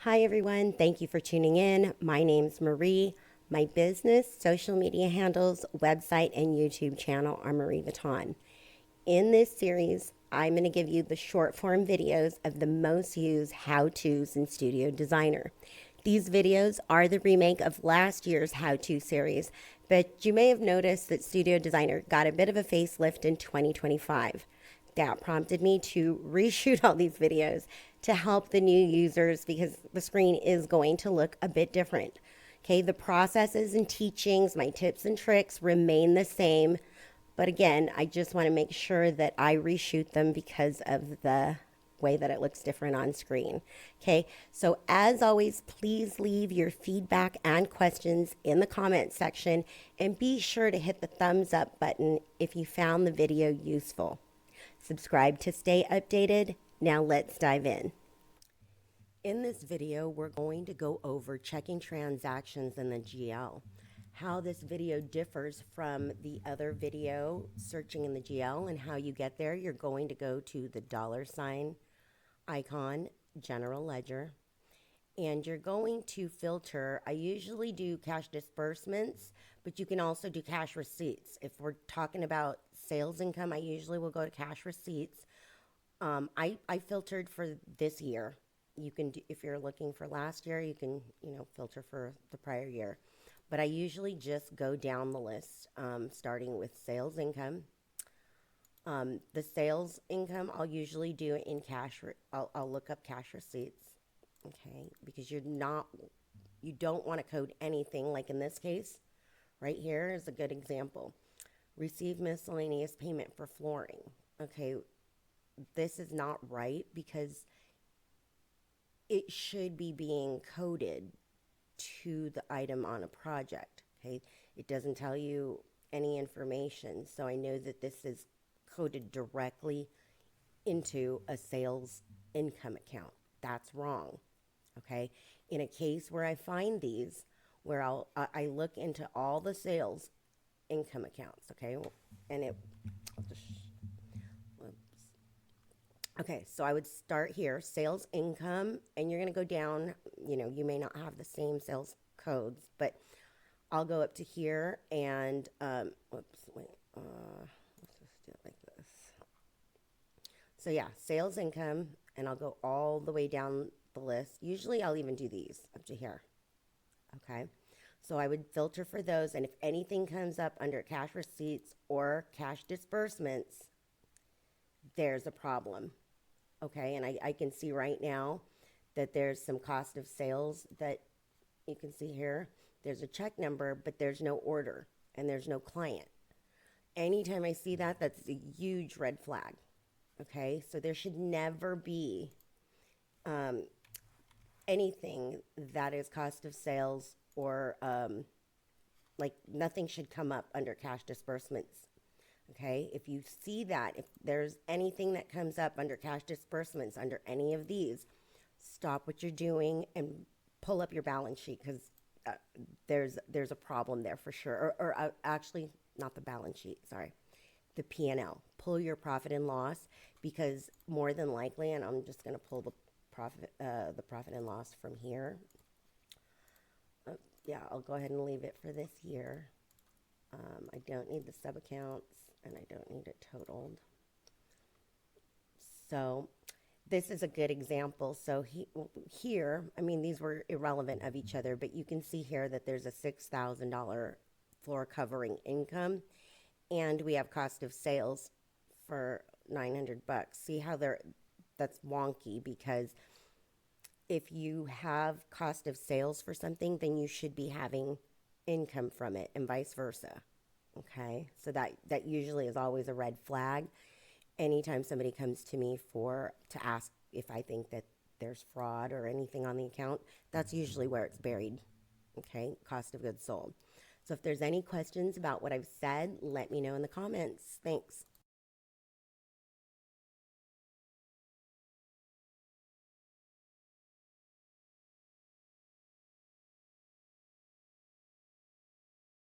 Hi, everyone. Thank you for tuning in. My name's Marie. My business, social media handles, website, and YouTube channel are Mareevuitton. In this series, I'm going to give you the short form videos of the most used how-tos in Studio Designer. These videos are the remake of last year's how-to series, but you may have noticed that Studio Designer got a bit of a facelift in 2025. That prompted me to reshoot all these videos to help the new users because the screen is going to look a bit different. Okay, the processes and teachings, my tips and tricks remain the same. But again, I just want to make sure that I reshoot them because of the way that it looks different on screen. Okay, so as always, please leave your feedback and questions in the comment section and be sure to hit the thumbs up button if you found the video useful. Subscribe to stay updated. Now let's dive in. In this video, we're going to go over checking transactions in the GL. How this video differs from the other video, searching in the GL, and how you get there. You're going to go to the $ icon, General Ledger, and you're going to filter. I usually do cash disbursements, but you can also do cash receipts. If we're talking about sales income, I usually will go to cash receipts. I filtered for this year. You can do, if you're looking for last year, you can filter for the prior year. But I usually just go down the list, starting with sales income. The sales income I'll usually do in cash. I'll look up cash receipts, okay? Because you don't want to code anything. Like in this case, right here is a good example. Receive miscellaneous payment for flooring. Okay, this is not right because it should be being coded to the item on a project. Okay, it doesn't tell you any information, so I know that this is coded directly into a sales income account. That's wrong. Okay, in a case where I find these, where I look into all the sales income accounts. Okay, and I'll just, okay, so I would start here, sales income, and you're going to go down. You may not have the same sales codes, but I'll go up to here and, let's just do it like this. So yeah, sales income, and I'll go all the way down the list. Usually I'll even do these up to here. Okay, so I would filter for those, and if anything comes up under cash receipts or cash disbursements, there's a problem. Okay, and I can see right now that there's some cost of sales that you can see here. There's a check number, but there's no order and there's no client. Anytime I see that, that's a huge red flag. Okay, so there should never be anything that is cost of sales or like nothing should come up under cash disbursements. Okay, if you see that, if there's anything that comes up under cash disbursements, under any of these, stop what you're doing and pull up your balance sheet because there's a problem there for sure. Or actually, not the balance sheet, sorry, the P&L. Pull your profit and loss because more than likely, and I'm just going to pull the profit and loss from here. Yeah, I'll go ahead and leave it for this year. I don't need the sub accounts and I don't need it totaled. So this is a good example. So here, I mean, these were irrelevant of each other, but you can see here that there's a $6,000 floor covering income and we have cost of sales for $900. See how that's wonky because if you have cost of sales for something, then you should be having income from it and vice versa. Okay, so that usually is always a red flag. Anytime somebody comes to me to ask if I think that there's fraud or anything on the account, that's usually where it's buried. Okay, cost of goods sold. So if there's any questions about what I've said, let me know in the comments. Thanks.